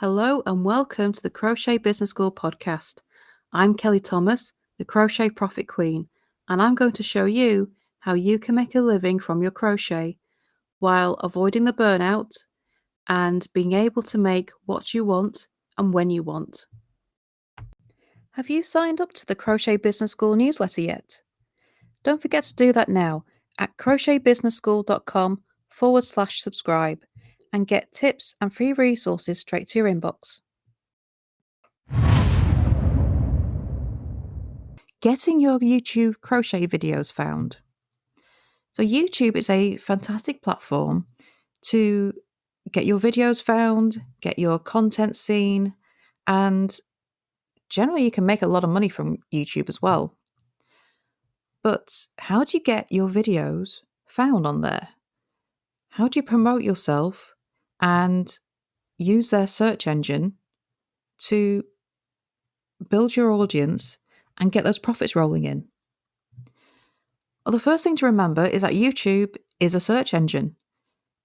Hello and welcome to the Crochet Business School podcast. I'm Kelly Thomas, the Crochet Profit Queen, and I'm going to show you how you can make a living from your crochet while avoiding the burnout and being able to make what you want and when you want. Have you signed up to the Crochet Business School newsletter yet? Don't forget to do that now at crochetbusinessschool.com/subscribe and get tips and free resources straight to your inbox. Getting your YouTube crochet videos found. So YouTube is a fantastic platform to get your videos found, get your content seen, and generally you can make a lot of money from YouTube as well. But how do you get your videos found on there? How do you promote yourself and use their search engine to build your audience and get those profits rolling in? Well, the first thing to remember is that YouTube is a search engine.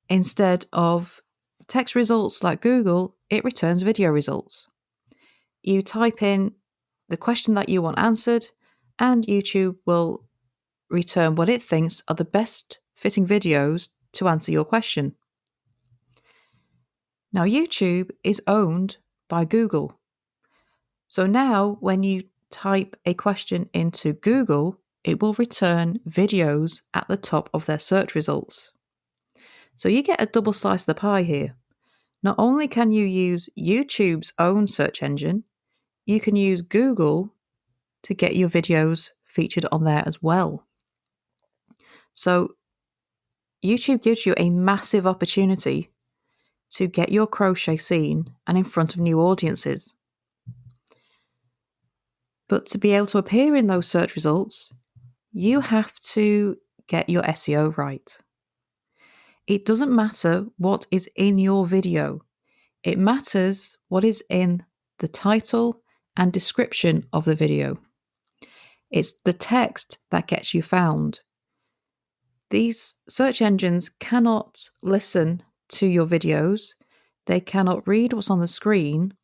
Instead of text results like Google, it returns video results. You type in the question that you want answered, and YouTube will return what it thinks are the best fitting videos to answer your question. Now, YouTube is owned by Google. So now when you type a question into Google, it will return videos at the top of their search results. So you get a double slice of the pie here. Not only can you use YouTube's own search engine, you can use Google to get your videos featured on there as well. So YouTube gives you a massive opportunity to get your crochet seen and in front of new audiences. But to be able to appear in those search results, you have to get your SEO right. It doesn't matter what is in your video. It matters what is in the title and description of the video. It's the text that gets you found. These search engines cannot listen to your videos. They cannot read what's on the screen.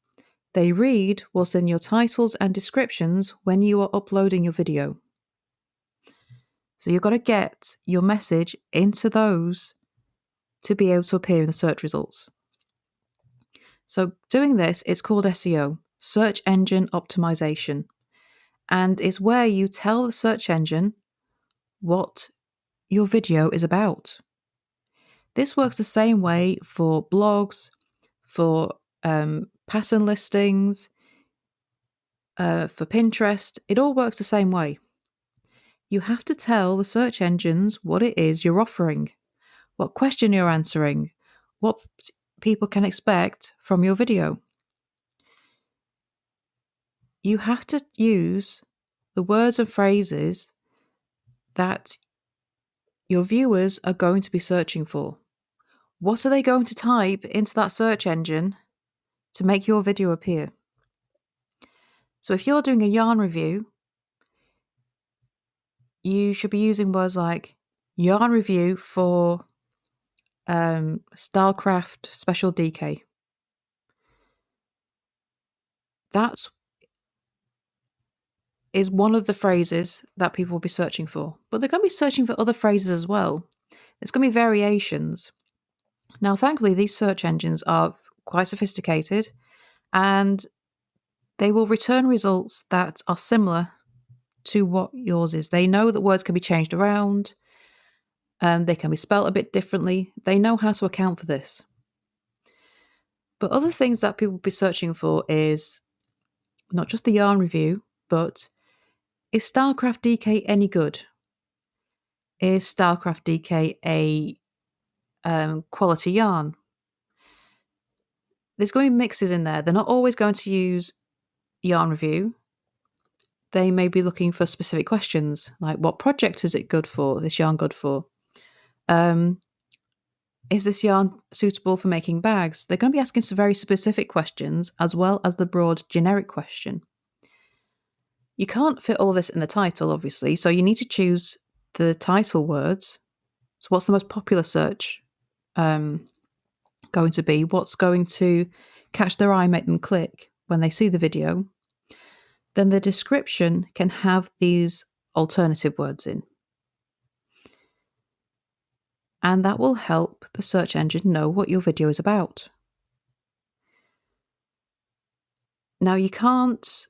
They read what's in your titles and descriptions when you are uploading your video. So you've got to get your message into those to be able to appear in the search results. So doing this, it's called SEO, search engine optimization. And it's where you tell the search engine what your video is about. This works the same way for blogs, for pattern listings, for Pinterest. It all works the same way. You have to tell the search engines what it is you're offering, what question you're answering, what people can expect from your video. You have to use the words and phrases that your viewers are going to be searching for. What are they going to type into that search engine to make your video appear? So if you're doing a yarn review, you should be using words like yarn review for Stylecraft Special DK. That is one of the phrases that people will be searching for. But they're going to be searching for other phrases as well. There's going to be variations. Now, thankfully, these search engines are quite sophisticated and they will return results that are similar to what yours is. They know that words can be changed around, they can be spelt a bit differently. They know how to account for this. But other things that people will be searching for is not just the yarn review, but is Stylecraft DK any good? Is Stylecraft DK a quality yarn? There's going to be mixes in there. They're not always going to use yarn review. They may be looking for specific questions, like what project is it good for? This yarn good for? Is this yarn suitable for making bags? They're going to be asking some very specific questions as well as the broad generic question. You can't fit all this in the title, obviously, so you need to choose the title words. So what's the most popular search going to be? What's going to catch their eye, make them click when they see the video, then the description can have these alternative words in. And that will help the search engine know what your video is about. Now, you can't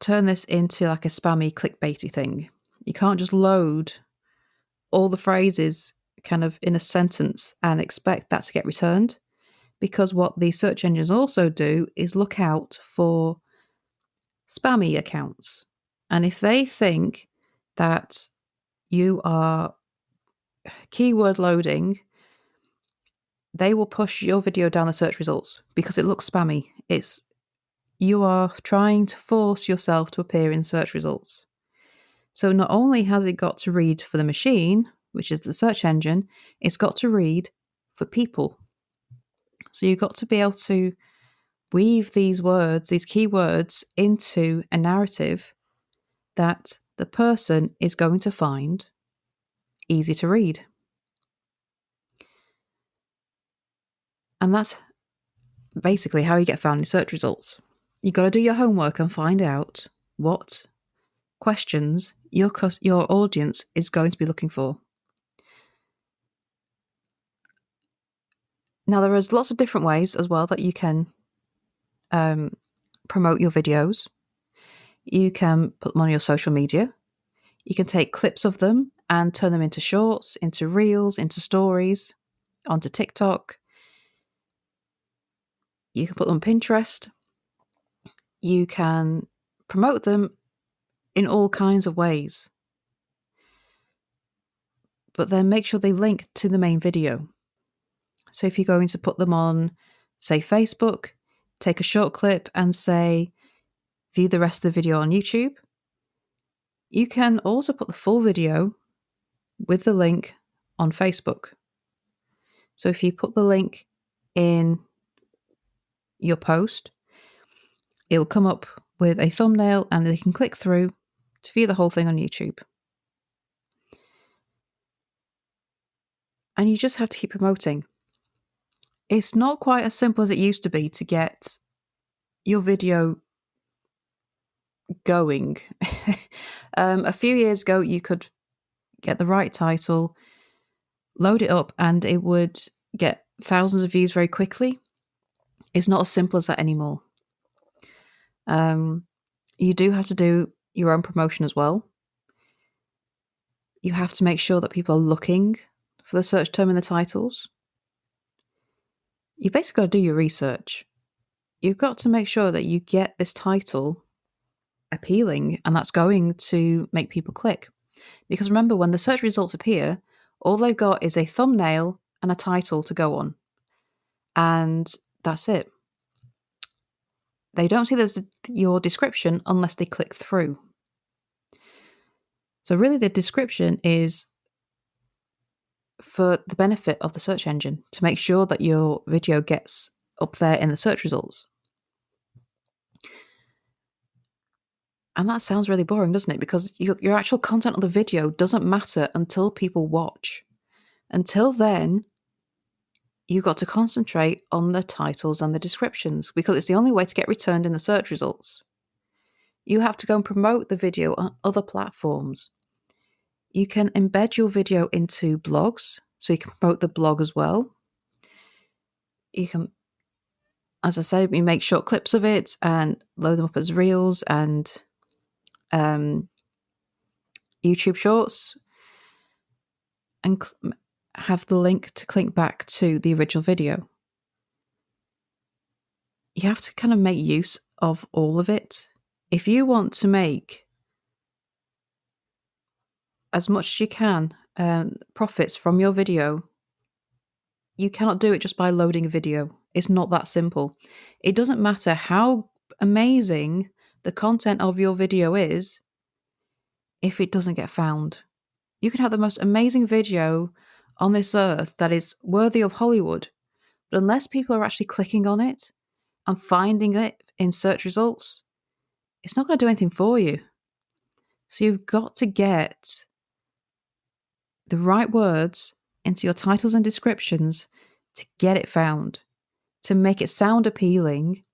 turn this into like a spammy, clickbaity thing. You can't just load all the phrases kind of in a sentence and expect that to get returned, because what the search engines also do is look out for spammy accounts. And if they think that you are keyword loading, they will push your video down the search results because it looks spammy. You are trying to force yourself to appear in search results. So not only has it got to read for the machine, which is the search engine, it's got to read for people. So you've got to be able to weave these words, these keywords, into a narrative that the person is going to find easy to read. And that's basically how you get found in search results. You've got to do your homework and find out what questions your audience is going to be looking for. Now, there is lots of different ways as well that you can promote your videos. You can put them on your social media. You can take clips of them and turn them into shorts, into reels, into stories, onto TikTok. You can put them on Pinterest. You can promote them in all kinds of ways. But then make sure they link to the main video. So if you're going to put them on, say, Facebook, take a short clip and say, view the rest of the video on YouTube. You can also put the full video with the link on Facebook. So if you put the link in your post, it will come up with a thumbnail and they can click through to view the whole thing on YouTube. And you just have to keep promoting. It's not quite as simple as it used to be to get your video going. A few years ago, you could get the right title, load it up, and it would get thousands of views very quickly. It's not as simple as that anymore. You do have to do your own promotion as well. You have to make sure that people are looking for the search term in the titles. You basically got to do your research. You've got to make sure that you get this title appealing, and that's going to make people click. Because remember, when the search results appear, all they've got is a thumbnail and a title to go on. And that's it. They don't see your description unless they click through. So really the description is for the benefit of the search engine, to make sure that your video gets up there in the search results. And that sounds really boring, doesn't it? Because your actual content on the video doesn't matter until people watch. Until then, you've got to concentrate on the titles and the descriptions, because it's the only way to get returned in the search results. You have to go and promote the video on other platforms. You can embed your video into blogs, so you can promote the blog as well. You can, as I said, we make short clips of it and load them up as reels and YouTube shorts, and have the link to click back to the original video. You have to kind of make use of all of it. If you want to make as much as you can profits from your video, you cannot do it just by loading a video. It's not that simple. It doesn't matter how amazing the content of your video is if it doesn't get found. You can have the most amazing video on this earth that is worthy of Hollywood, but unless people are actually clicking on it and finding it in search results, it's not going to do anything for you. So you've got to get the right words into your titles and descriptions to get it found. to make it sound appealing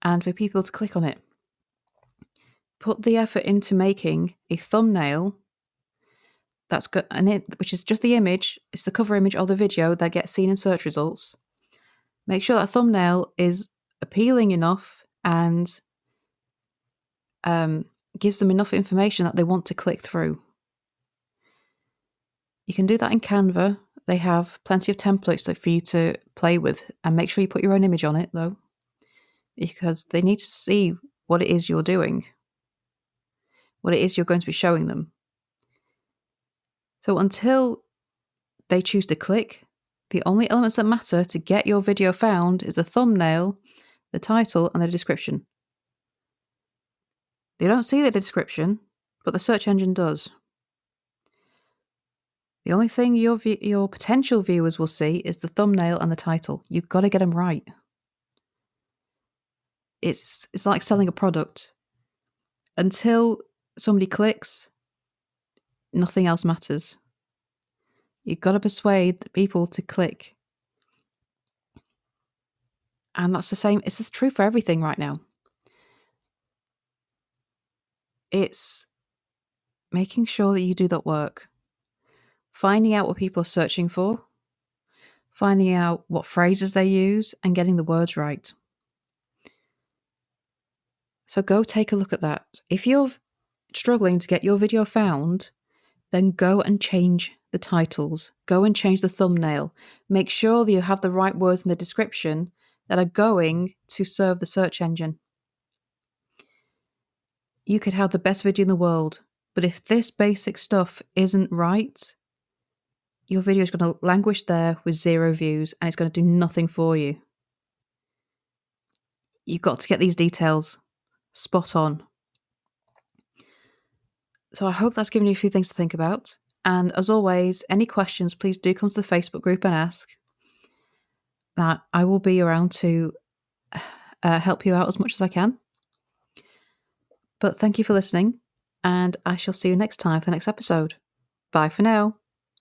and for people to click on it. Put the effort into making a thumbnail that's got which is just the image, it's the cover image of the video that gets seen in search results. Make sure that thumbnail is appealing enough and gives them enough information that they want to click through. You can do that in Canva. They have plenty of templates for you to play with, and make sure you put your own image on it, though, because they need to see what it is you're doing, what it is you're going to be showing them. So until they choose to click, the only elements that matter to get your video found is the thumbnail, the title, and the description. They don't see the description, but the search engine does. The only thing your potential viewers will see is the thumbnail and the title. You've got to get them right. It's like selling a product. Until somebody clicks, nothing else matters. You've got to persuade people to click. And that's the same. It's the truth for everything right now. It's making sure that you do that work. Finding out what people are searching for. Finding out what phrases they use and getting the words right. So go take a look at that. If you're struggling to get your video found, then go and change the titles. Go and change the thumbnail. Make sure that you have the right words in the description that are going to serve the search engine. You could have the best video in the world, but if this basic stuff isn't right, your video is going to languish there with 0 views and it's going to do nothing for you. You've got to get these details spot on. So I hope that's given you a few things to think about. And as always, any questions, please do come to the Facebook group and ask. Now, I will be around to help you out as much as I can. But thank you for listening, and I shall see you next time for the next episode. Bye for now.